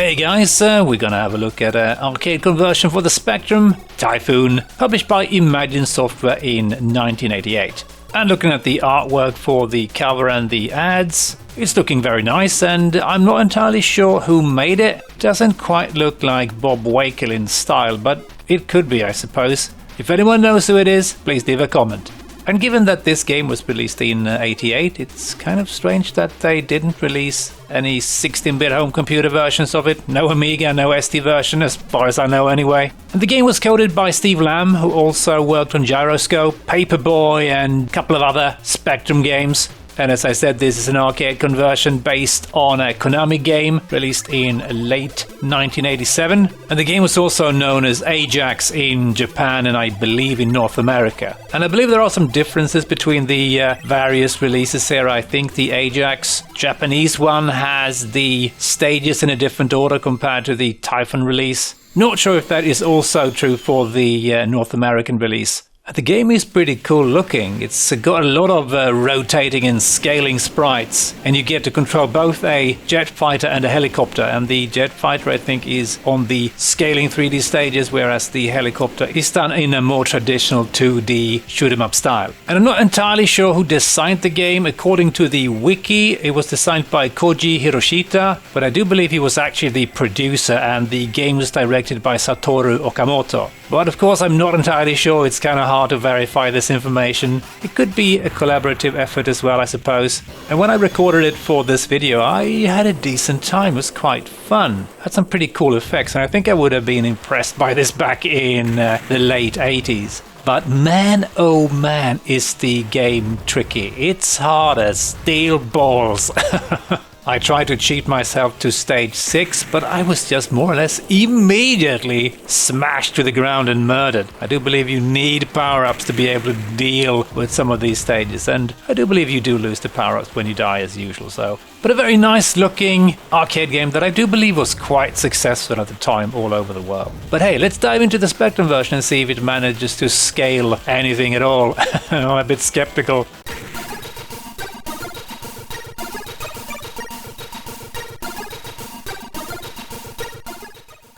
Hey guys, we're gonna have a look at an arcade conversion for the Spectrum, Typhoon, published by Imagine Software in 1988. And looking at the artwork for the cover and the ads, it's looking very nice, and I'm not entirely sure who made it. Doesn't quite look like Bob Wakel in style, but it could be, I suppose. If anyone knows who it is, please leave a comment. And given that this game was released in 88, it's kind of strange that they didn't release any 16-bit home computer versions of it. No Amiga, no SD version, as far as I know anyway. And the game was coded by Steve Lamb, who also worked on Gyroscope, Paperboy, and a couple of other Spectrum games. And as I said, this is an arcade conversion based on a Konami game released in late 1987. And the game was also known as Ajax in Japan and I believe in North America. And I believe there are some differences between the various releases here. I think the Ajax Japanese one has the stages in a different order compared to the Typhoon release. Not sure if that is also true for the North American release. The game is pretty cool looking. It's got a lot of rotating and scaling sprites, and you get to control both a jet fighter and a helicopter, and the jet fighter I think is on the scaling 3D stages, whereas the helicopter is done in a more traditional 2D shoot-'em-up style. And I'm not entirely sure who designed the game. According to the wiki, it was designed by Koji Hiroshita, but I do believe he was actually the producer, and the game was directed by Satoru Okamoto. But of course I'm not entirely sure. It's kind of hard to verify this information. It could be a collaborative effort as well, I suppose. And when I recorded it for this video, I had a decent time. It was quite fun. Had some pretty cool effects, and I think I would have been impressed by this back in the late 80s. But man, oh man, is the game tricky. It's hard as steel balls. I tried to cheat myself to stage 6, but I was just more or less immediately smashed to the ground and murdered. I do believe you need power-ups to be able to deal with some of these stages, and I do believe you do lose the power-ups when you die as usual, so. But a very nice looking arcade game that I do believe was quite successful at the time all over the world. But hey, let's dive into the Spectrum version and see if it manages to scale anything at all. I'm a bit skeptical.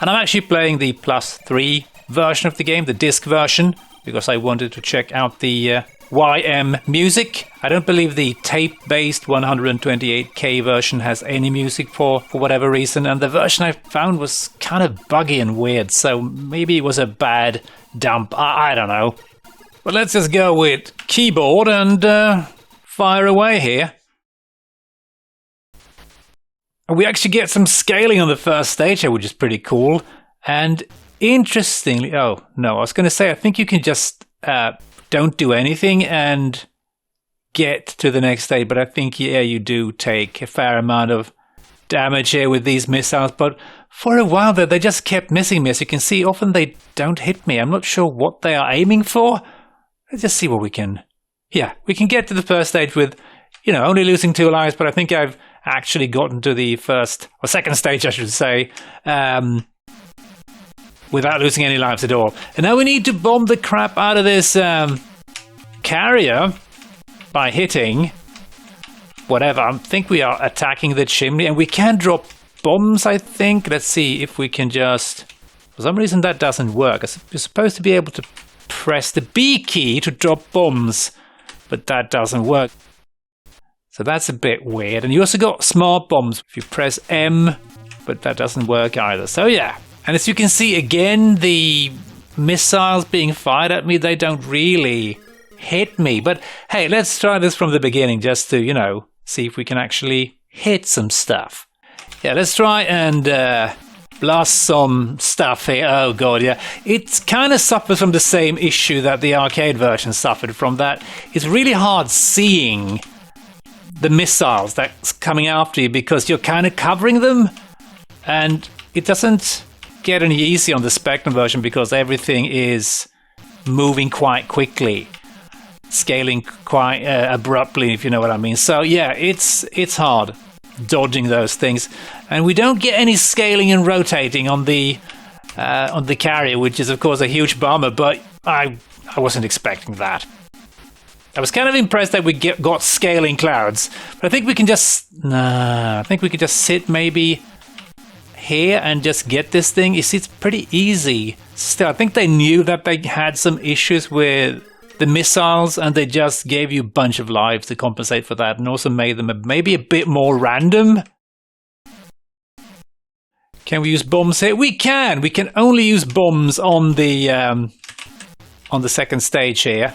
And I'm actually playing the +3 version of the game, the disc version, because I wanted to check out the YM music. I don't believe the tape-based 128K version has any music for whatever reason, and the version I found was kind of buggy and weird, so maybe it was a bad dump, I don't know. But let's just go with keyboard and fire away here. We actually get some scaling on the first stage here, which is pretty cool. And interestingly, oh no, I was going to say, I think you can just don't do anything and get to the next stage. But I think, yeah, you do take a fair amount of damage here with these missiles. But for a while there, they just kept missing me. As you can see, often they don't hit me. I'm not sure what they are aiming for. Let's just see what we can... Yeah, we can get to the first stage with, you know, only losing 2 lives. But I think I've actually gotten to the first or second stage, I should say, without losing any lives at all. And now we need to bomb the crap out of this carrier by hitting whatever. I think we are attacking the chimney, and we can drop bombs, I think. Let's see if we can just... For some reason that doesn't work. You're supposed to be able to press the B key to drop bombs, but that doesn't work. So that's a bit weird. And you also got smart bombs if you press M, but that doesn't work either. So yeah. And as you can see, again, the missiles being fired at me, they don't really hit me. But hey, let's try this from the beginning just to, you know, see if we can actually hit some stuff. Yeah, let's try and blast some stuff here. Oh god, yeah. It kind of suffers from the same issue that the arcade version suffered from, that it's really hard seeing the missiles that's coming after you because you're kind of covering them, and it doesn't get any easy on the Spectrum version because everything is moving quite quickly, scaling quite abruptly, if you know what I mean. So yeah, it's hard dodging those things, and we don't get any scaling and rotating on the carrier, which is of course a huge bummer, but I wasn't expecting that. I was kind of impressed that we got scaling clouds, but I think we can just... I think we could just sit maybe here and just get this thing? You see, it's pretty easy. Still, I think they knew that they had some issues with the missiles, and they just gave you a bunch of lives to compensate for that, and also made them maybe a bit more random. Can we use bombs here? We can! We can only use bombs on the second stage here.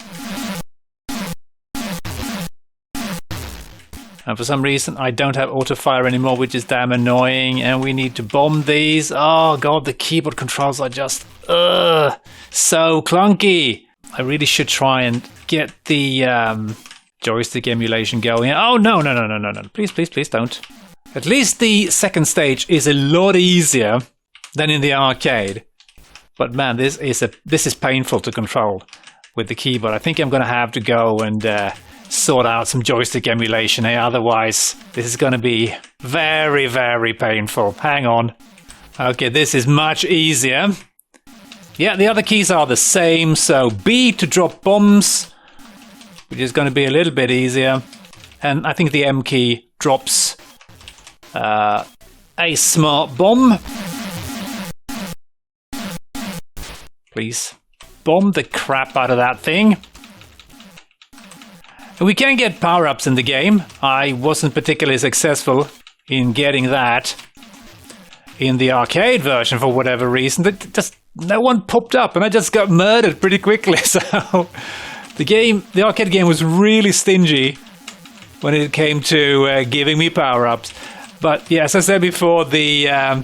And for some reason, I don't have auto-fire anymore, which is damn annoying. And we need to bomb these. Oh, God, the keyboard controls are just... so clunky. I really should try and get the joystick emulation going. Oh, no. Please, please, please don't. At least the second stage is a lot easier than in the arcade. But man, this is painful to control with the keyboard. I think I'm going to have to go and... sort out some joystick emulation here, otherwise this is going to be very, very painful. Hang on. Okay, this is much easier. Yeah, the other keys are the same, so B to drop bombs, which is going to be a little bit easier. And I think the M key drops a smart bomb. Please bomb the crap out of that thing. We can get power-ups in the game. I wasn't particularly successful in getting that in the arcade version for whatever reason. Just no one popped up, and I just got murdered pretty quickly. So the arcade game was really stingy when it came to giving me power-ups. But yeah, as I said before, the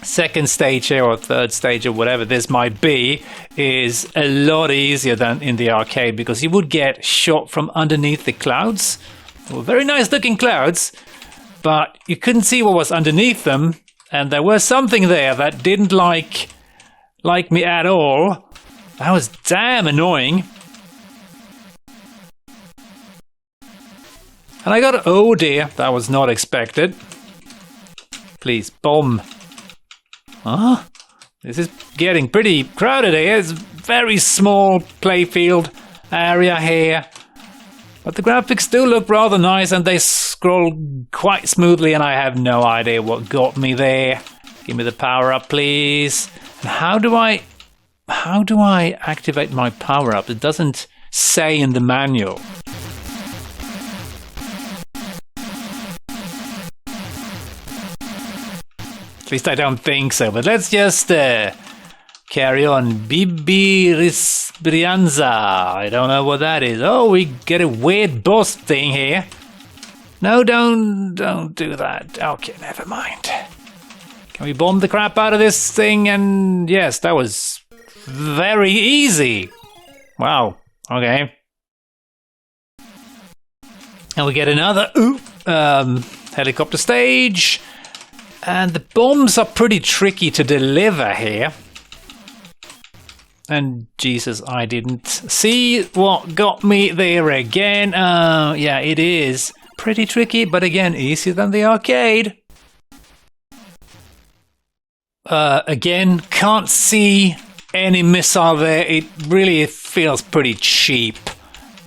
second stage here, or third stage, or whatever this might be, is a lot easier than in the arcade, because you would get shot from underneath the clouds. They were very nice looking clouds, but you couldn't see what was underneath them, and there was something there that didn't like me at all. That was damn annoying. And I got, oh dear, that was not expected. Please, bomb. Huh? This is getting pretty crowded here. It's a very small playfield area here. But the graphics do look rather nice, and they scroll quite smoothly, and I have no idea what got me there. Give me the power up, please. And how do I activate my power up? It doesn't say in the manual. At least I don't think so, but let's just carry on. Bibi Risbrianza. I don't know what that is. Oh, we get a weird boss thing here. No, don't do that. Okay, never mind. Can we bomb the crap out of this thing? And yes, that was very easy. Wow, okay. And we get another helicopter stage. And the bombs are pretty tricky to deliver here. And Jesus, I didn't see what got me there again. Yeah, it is pretty tricky, but again, easier than the arcade. Again, can't see any missile there. It really feels pretty cheap.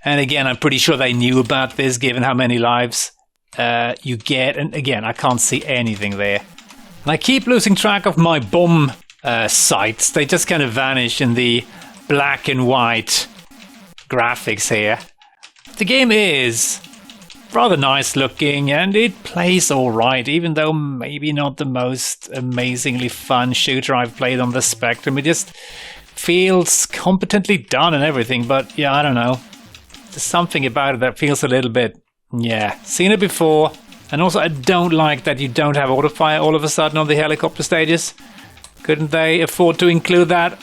And again, I'm pretty sure they knew about this, given how many lives you get. And again, I can't see anything there. And I keep losing track of my bomb sights. They just kind of vanish in the black and white graphics here. The game is rather nice looking, and it plays alright, even though maybe not the most amazingly fun shooter I've played on the Spectrum. It just feels competently done and everything, but yeah, I don't know. There's something about it that feels a little bit, yeah, seen it before. And also, I don't like that you don't have autofire all of a sudden on the helicopter stages. Couldn't they afford to include that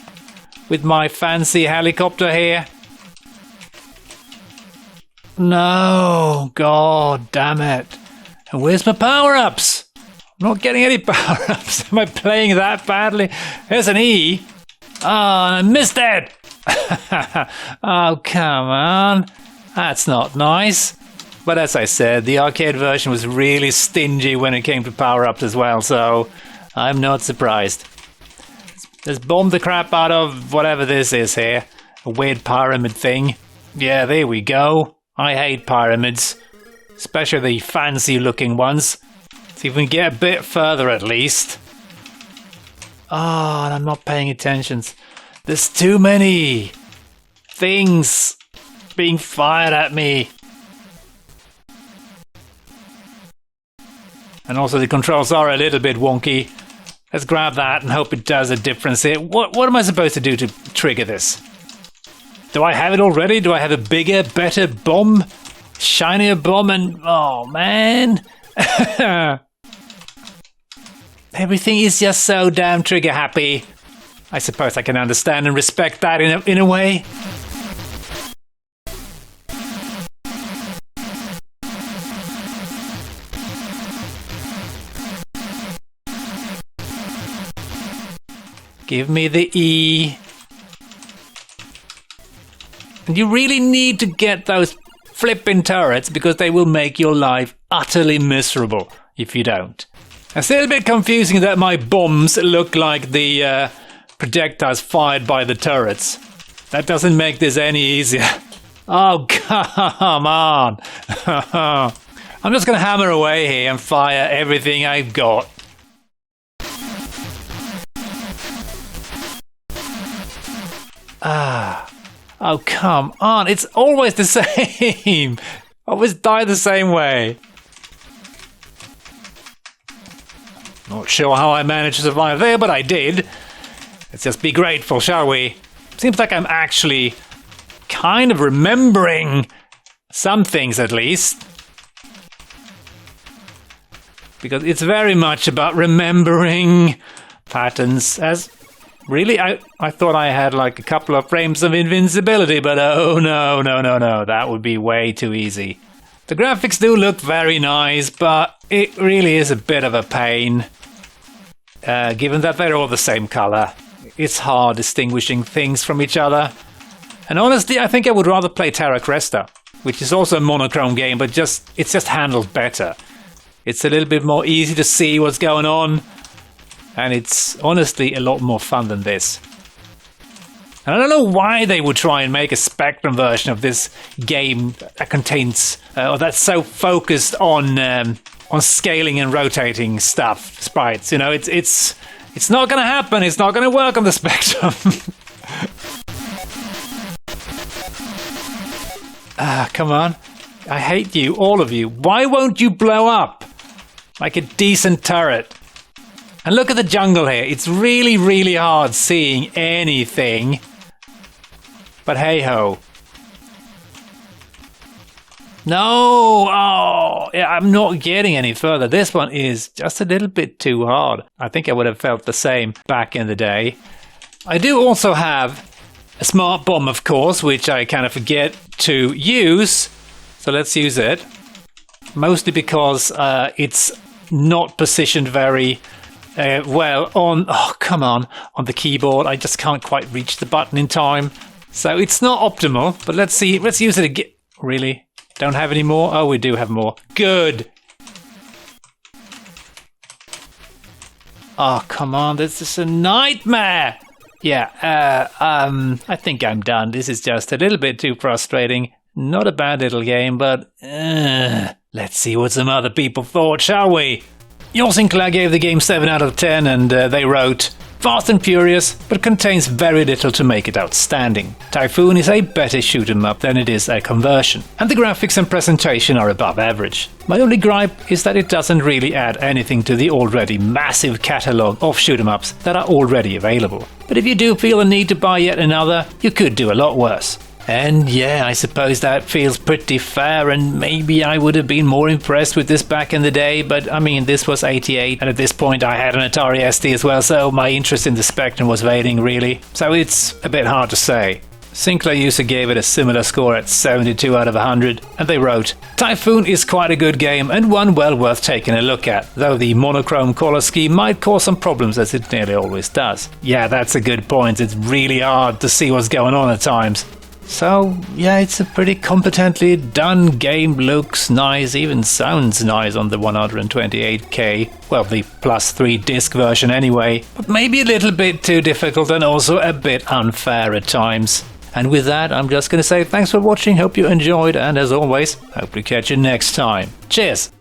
with my fancy helicopter here? No, God damn it. And where's my power-ups? I'm not getting any power-ups. Am I playing that badly? There's an E. Oh, I missed it. Oh, come on. That's not nice. But as I said, the arcade version was really stingy when it came to power-ups as well, so I'm not surprised. Let's bomb the crap out of whatever this is here. A weird pyramid thing. Yeah, there we go. I hate pyramids. Especially the fancy-looking ones. See if we can get a bit further at least. Oh, and I'm not paying attention. There's too many things being fired at me. And also the controls are a little bit wonky. Let's grab that and hope it does a difference here. What am I supposed to do to trigger this? Do I have it already? Do I have a bigger, better bomb? Shinier bomb? And oh man. Everything is just so damn trigger happy. I suppose I can understand and respect that in a way. Give me the E. And you really need to get those flipping turrets because they will make your life utterly miserable if you don't. It's a little bit confusing that my bombs look like the projectiles fired by the turrets. That doesn't make this any easier. Oh, come on. I'm just going to hammer away here and fire everything I've got. Oh, come on. It's always the same. Always die the same way. Not sure how I managed to survive there, but I did. Let's just be grateful, shall we? Seems like I'm actually kind of remembering some things at least. Because it's very much about remembering patterns. As really, I thought I had like a couple of frames of invincibility, but oh no, that would be way too easy. The graphics do look very nice, but it really is a bit of a pain. Given that they're all the same color, it's hard distinguishing things from each other. And honestly, I think I would rather play Terra Cresta, which is also a monochrome game, but it's just handled better. It's a little bit more easy to see what's going on, and it's honestly a lot more fun than this. And I don't know why they would try and make a Spectrum version of this game that contains, or that's so focused on scaling and rotating stuff, sprites. You know, it's not going to happen. It's not going to work on the Spectrum. Come on. I hate you, all of you. Why won't you blow up like a decent turret? And look at the jungle here. It's really, really hard seeing anything. But hey-ho. No! Oh, yeah, I'm not getting any further. This one is just a little bit too hard. I think I would have felt the same back in the day. I do also have a smart bomb, of course, which I kind of forget to use. So let's use it. Mostly because it's not positioned very well on... Oh, come on the keyboard. I just can't quite reach the button in time. So it's not optimal, but let's see. Let's use it again. Really? Don't have any more? Oh, we do have more. Good. Oh, come on. This is a nightmare. Yeah, I think I'm done. This is just a little bit too frustrating. Not a bad little game, but let's see what some other people thought, shall we? Your Sinclair gave the game 7 out of 10, and they wrote, fast and furious, but contains very little to make it outstanding. Typhoon is a better shoot 'em up than it is a conversion, and the graphics and presentation are above average. My only gripe is that it doesn't really add anything to the already massive catalogue of shoot 'em ups that are already available. But if you do feel the need to buy yet another, you could do a lot worse. And yeah, I suppose that feels pretty fair, and maybe I would have been more impressed with this back in the day, but I mean, this was 88, and at this point I had an Atari ST as well, so my interest in the Spectrum was waning, really. So it's a bit hard to say. Sinclair user gave it a similar score at 72 out of 100, and they wrote, Typhoon is quite a good game and one well worth taking a look at, though the monochrome color scheme might cause some problems as it nearly always does. Yeah, that's a good point. It's really hard to see what's going on at times. So, yeah, it's a pretty competently done game, looks nice, even sounds nice on the 128K, well, the +3 disc version anyway, but maybe a little bit too difficult and also a bit unfair at times. And with that, I'm just gonna say thanks for watching, hope you enjoyed, and as always, hope to catch you next time. Cheers!